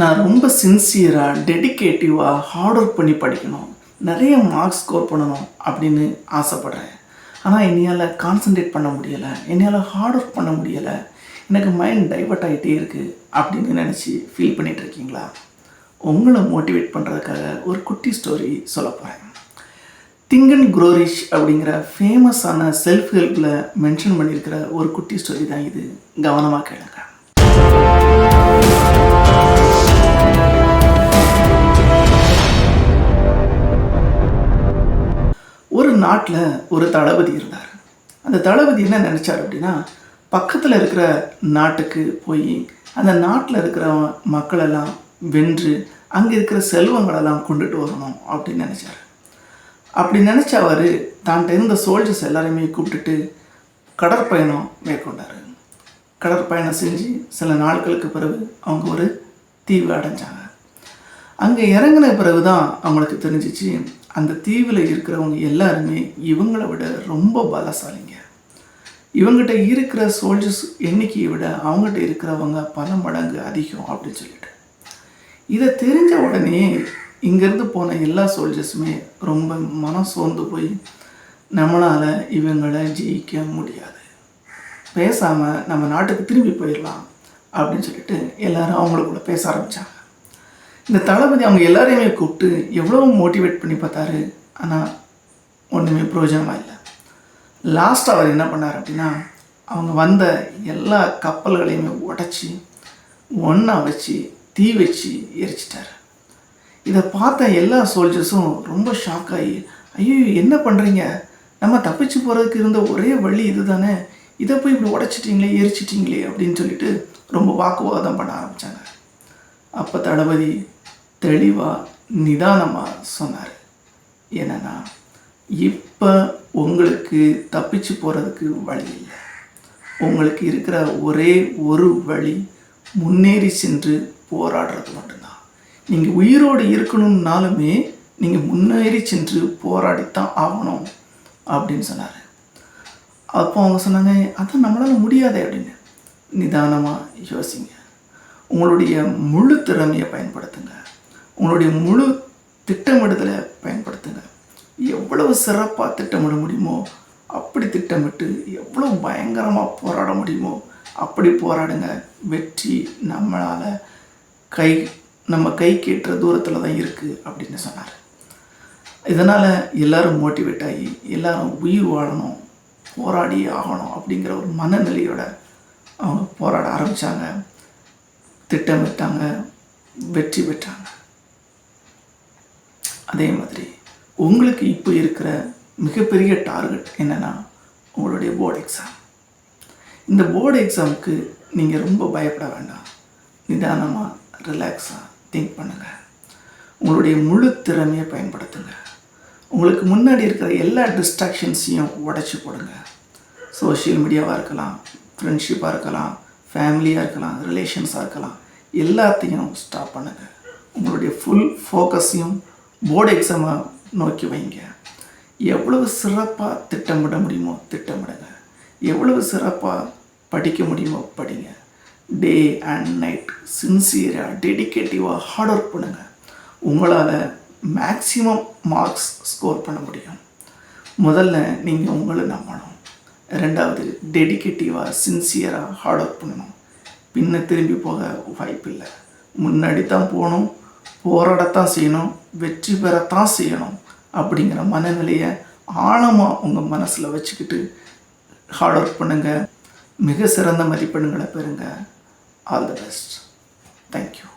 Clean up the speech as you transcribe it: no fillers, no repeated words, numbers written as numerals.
நான் ரொம்ப சின்சியராக டெடிகேட்டிவாக ஹார்ட் ஒர்க் பண்ணி படிக்கணும், நிறைய மார்க்ஸ் ஸ்கோர் பண்ணணும் அப்படின்னு ஆசைப்பட்றேன். ஆனால் என்னையால் கான்சன்ட்ரேட் பண்ண முடியலை, என்னையால் ஹார்ட் ஒர்க் பண்ண முடியலை, எனக்கு மைண்ட் டைவர்ட் ஆகிட்டே இருக்குது அப்படின்னு நினச்சி ஃபீல் பண்ணிகிட்ருக்கீங்களா? உங்களை மோட்டிவேட் பண்ணுறதுக்காக ஒரு குட்டி ஸ்டோரி சொல்ல போகிறேன். திங்க் அண்ட் க்ரோ ரிச் அப்படிங்கிற ஃபேமஸான செல்ஃப் ஹெல்ப்பில் மென்ஷன் பண்ணியிருக்கிற ஒரு குட்டி ஸ்டோரி தான் இது. கவனமாக கேளுங்க. ஒரு நாட்டில் ஒரு தளபதி இருந்தார். அந்த தளபதி என்ன நினச்சார் அப்படின்னா, பக்கத்தில் இருக்கிற நாட்டுக்கு போய் அந்த நாட்டில் இருக்கிற மக்களெல்லாம் வென்று அங்கே இருக்கிற செல்வங்களெல்லாம் கொண்டுட்டு வரணும் அப்படின்னு நினச்சார். அப்படி நினச்ச அவர் தான்கிட்ட இருந்த சோல்ஜர்ஸ் எல்லாரையுமே கூப்பிட்டுட்டு கடற்பயணம் மேற்கொண்டார். கடற்பயணம் செஞ்சு சில நாட்களுக்கு பிறகு அவங்க ஒரு தீவு அடைஞ்சாங்க. அங்கே இறங்கின பிறகு தான் அவங்களுக்கு தெரிஞ்சிச்சு, அந்த தீவில் இருக்கிறவங்க எல்லாருமே இவங்களை விட ரொம்ப பலசாலிங்க. இவங்ககிட்ட இருக்கிற சோல்ஜர்ஸ் எண்ணிக்கையை விட அவங்ககிட்ட இருக்கிறவங்க பல மடங்கு அதிகம் அப்படின்னு சொல்லிட்டு. இதை தெரிஞ்ச உடனே இங்கேருந்து போன எல்லா சோல்ஜர்ஸுமே ரொம்ப மனம் சோர்ந்து போய், நம்மளால் இவங்களை ஜெயிக்க முடியாது, பேசாமல் நம்ம நாட்டுக்கு திரும்பி போயிடலாம் அப்படின்னு சொல்லிட்டு எல்லாரும் அவங்களுக்குள்ள பேச ஆரம்பித்தாங்க. இந்த தளபதி அவங்க எல்லாரையுமே கூப்பிட்டு எவ்வளோ மோட்டிவேட் பண்ணி பார்த்தாரு. ஆனால் ஒன்றுமே பிரயோஜனமாக இல்லை. லாஸ்ட் அவர் என்ன பண்ணார் அப்படின்னா, அவங்க வந்த எல்லா கப்பல்களையுமே உடச்சி ஒன்றா வச்சு தீ வச்சு எரிச்சிட்டார். இதை பார்த்த எல்லா சோல்ஜர்ஸும் ரொம்ப ஷாக் ஆகி, ஐயோ என்ன பண்ணுறீங்க, நம்ம தப்பிச்சு போகிறதுக்கு இருந்த ஒரே வழி இது தானே, இதை போய் இப்படி உடச்சிட்டிங்களே எரிச்சிட்டிங்களே அப்படின்னு சொல்லிட்டு ரொம்ப வாக்குவாதம் பண்ண ஆரம்பித்தாங்க. அப்போ தளபதி தெளிவாக நிதானமாக சொன்னார், என்னன்னா இப்போ உங்களுக்கு தப்பிச்சு போகிறதுக்கு வழி இல்லை, உங்களுக்கு இருக்கிற ஒரே ஒரு வழி முன்னேறி சென்று போராடுறது மட்டும்தான். நீங்கள் உயிரோடு இருக்கணும்னாலுமே நீங்கள் முன்னேறி சென்று போராடித்தான் ஆகணும் அப்படின்னு சொன்னார். அப்போ அவங்க சொன்னாங்க, அதான் நம்மளால் முடியாதே அப்படின்னு. நிதானமாக யோசிங்க, உங்களுடைய முழு திறமையை பயன்படுத்துங்க, உங்களுடைய முழு திட்டமிடுதலை பயன்படுத்துங்க. எவ்வளவு சிறப்பாக திட்டமிட முடியுமோ அப்படி திட்டமிட்டு, எவ்வளவு பயங்கரமாக போராட முடியுமோ அப்படி போராடுங்க. வெற்றி நம்மளால் நம்ம கை கேட்டுற தூரத்தில் தான் இருக்குது அப்படின்னு சொன்னார். இதனால் எல்லோரும் மோட்டிவேட் ஆகி எல்லோரும் உயிர் வாழணும், போராடி ஆகணும் அப்படிங்கிற ஒரு மனநிலையோட அவங்க போராட ஆரம்பித்தாங்க, திட்டமிட்டாங்க, வெற்றி பெற்றாங்க. அதே மாதிரி உங்களுக்கு இப்போ இருக்கிற மிகப்பெரிய டார்கெட் என்னென்னா உங்களுடைய போர்டு எக்ஸாம். இந்த போர்டு எக்ஸாமுக்கு நீங்கள் ரொம்ப பயப்பட வேண்டாம். நிதானமாக ரிலாக்ஸாக திங்க் பண்ணுங்கள். உங்களுடைய முழு திறமையை பயன்படுத்துங்க. உங்களுக்கு முன்னாடி இருக்கிற எல்லா டிஸ்ட்ராக்ஷன்ஸையும் உடச்சி போடுங்க. சோஷியல் மீடியாவாக இருக்கலாம், ஃப்ரெண்ட்ஷிப்பாக இருக்கலாம், ஃபேமிலியாக இருக்கலாம், ரிலேஷன்ஸாக இருக்கலாம், எல்லாத்தையும் ஸ்டாப் பண்ணுங்கள். உங்களுடைய ஃபுல் ஃபோக்கஸையும் போர்டு எக்ஸாமை நோக்கி வைங்க. எவ்வளவு சிறப்பாக திட்டமிட முடியுமோ திட்டமிடுங்க, எவ்வளவு சிறப்பாக படிக்க முடியுமோ படிங்க. டே அண்ட் நைட் சின்சியராக டெடிகேட்டிவாக ஹார்ட் ஒர்க் பண்ணுங்கள். உங்களால் மேக்ஸிமம் மார்க்ஸ் ஸ்கோர் பண்ண முடியும். முதல்ல நீங்கள் உங்களை நம்பணும். ரெண்டாவது, டெடிகேட்டிவாக சின்சியராக ஹார்ட் ஒர்க் பண்ணணும். பின்ன திரும்பி போக வாய்ப்பில்லை. முன்னாடி தான் போகணும், போராடத்தான் செய்யணும், வெற்றி பெறத்தான் செய்யணும் அப்படிங்கிற மனநிலையை ஆழமாக உங்கள் மனசில் வச்சுக்கிட்டு ஹார்ட் ஒர்க் பண்ணுங்கள். மிக சிறந்த மதிப்பெண்களை பெறுங்க. All the best. தேங்க்யூ.